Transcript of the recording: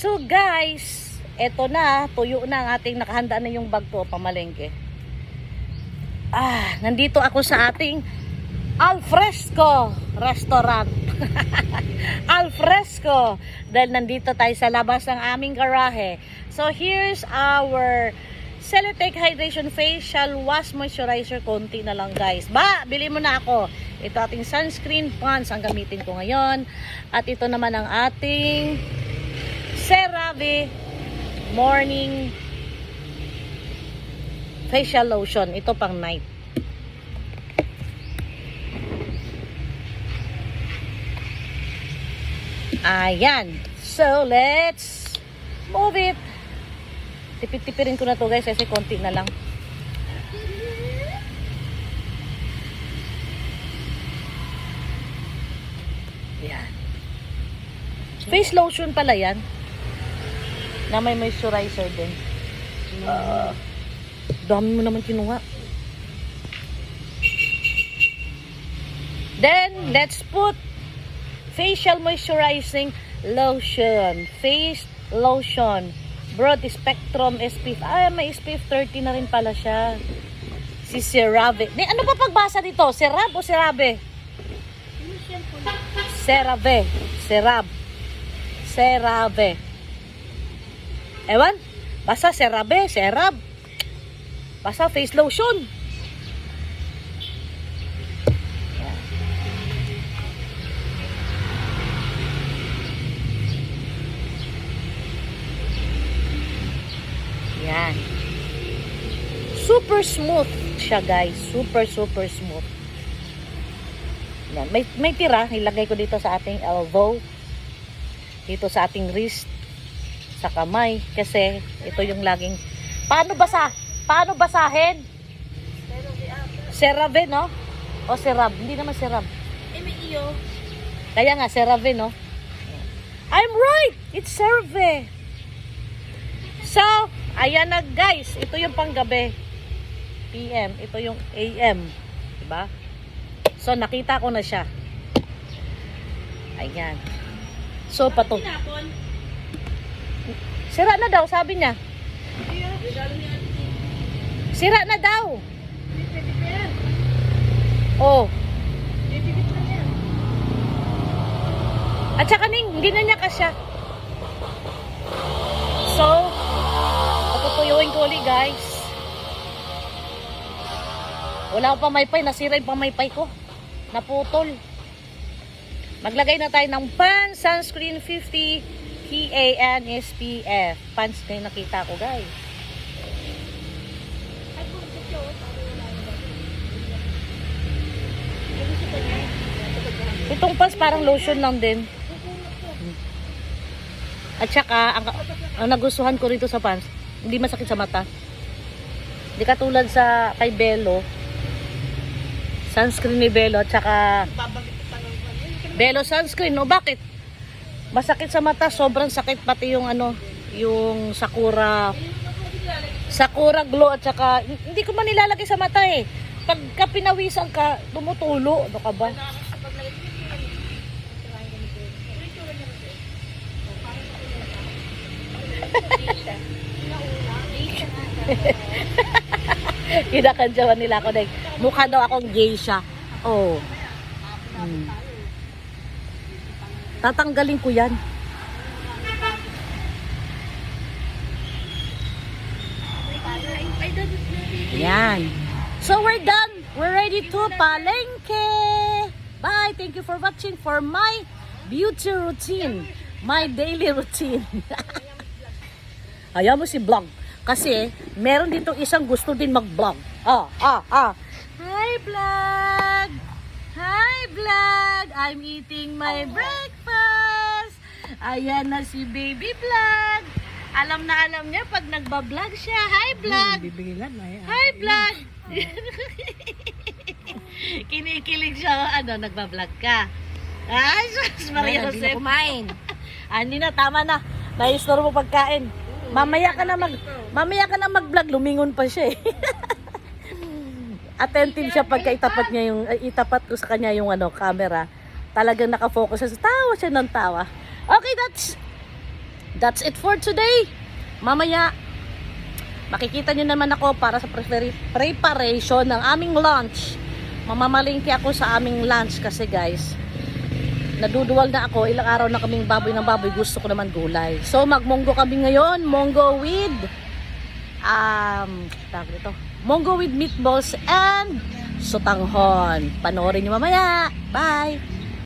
So guys, eto na, tuyo na ang ating nakahanda na yung bag ko, pamalengke. Nandito ako sa ating Alfresco restaurant. Alfresco. Dahil nandito tayo sa labas ng aming garahe. So here's our Celotex Hydration Facial Wash Moisturizer. Konti na lang guys. Bili mo na ako. Ito ating sunscreen pants ang gamitin ko ngayon. At ito naman ang ating CeraVe Morning Facial Lotion. Ito pang night. Ayan. So, let's move it. Tipid-tipirin ko na to guys kasi konti na lang. Ayan. Face lotion pala yan. Na may moisturizer din. Dami mo naman kinuha. Then, let's put facial moisturizing lotion. Face lotion. Broad spectrum SPF. May SPF 30 na rin pala siya. Si CeraVe. Ano pa pagbasa dito? CeraVe o CeraVe? CeraVe. CeraVe. Ewan? Basta CeraVe. Basta face lotion. Yan. Super smooth siya guys. Super smooth. Yan. May tira. Ilagay ko dito sa ating elbow. Dito sa ating wrist. Sa kamay. Kasi ito yung laging... Paano basahin? CeraVe, no? O CeraVe. Hindi naman CeraVe. May iyo. Kaya nga, CeraVe, no? I'm right! It's CeraVe. So, ayan na guys, ito yung panggabi PM, ito yung AM, diba? So nakita ko na siya. Ayan. So pato. Sira na daw, sabi niya. Sira na daw. Oh. At saka hindi na niya kasya. So, tutuyuin ko ulit guys. Wala akong pamaypay. Nasira yung pamaypay ko. Naputol. Maglagay na tayo ng pan sunscreen 50 PA and SPF. Pants na yung nakita ko guys. Itong pants parang lotion lang din. At saka ang nagustuhan ko rito sa pants, hindi masakit sa mata. Hindi katulad sa kay Belo. Sunscreen ni Belo at saka Belo sunscreen. O bakit? Masakit sa mata, sobrang sakit pati yung yung Sakura Glow at saka hindi ko man nilalagay sa mata eh. Pagka pinawisan ka, tumutulo. Ano ka ba? Kinakantsawan nila ako dahil mukha daw akong geisha. Oh. Tatanggalin ko yan. Yan. So we're done. We're ready to palengke. Bye. Thank you for watching for my beauty routine. My daily routine. Ayaw mo si vlog. Kasi, meron dito isang gusto din mag-vlog. Hi, vlog! Hi, vlog! I'm eating my breakfast! Ayan na si baby vlog. Alam na alam niya pag nagba-vlog siya. Hi, vlog! Hi, vlog! Kinikilig siya. Nagba-vlog ka. Ay, sus, Maria Jose. Hindi na kumain. Hindi na, tama na. Na-store mo pagkain. Mamaya ka na mag-vlog, lumingon pa siya eh. Attentive siya pagka itapat ko sa kanya yung camera. Talagang nakafocus siya. Tawa siya ng tawa. Okay, That's it for today. Mamaya, makikita nyo naman ako para sa preparation ng aming lunch. Mamamalingki ako sa aming lunch kasi guys, naduduwal na ako. Ilang araw na kaming baboy ng baboy. Gusto ko naman gulay. So, magmonggo kami ngayon. Monggo with, monggo with meatballs and sotanghon. Panoorin nyo mamaya. Bye!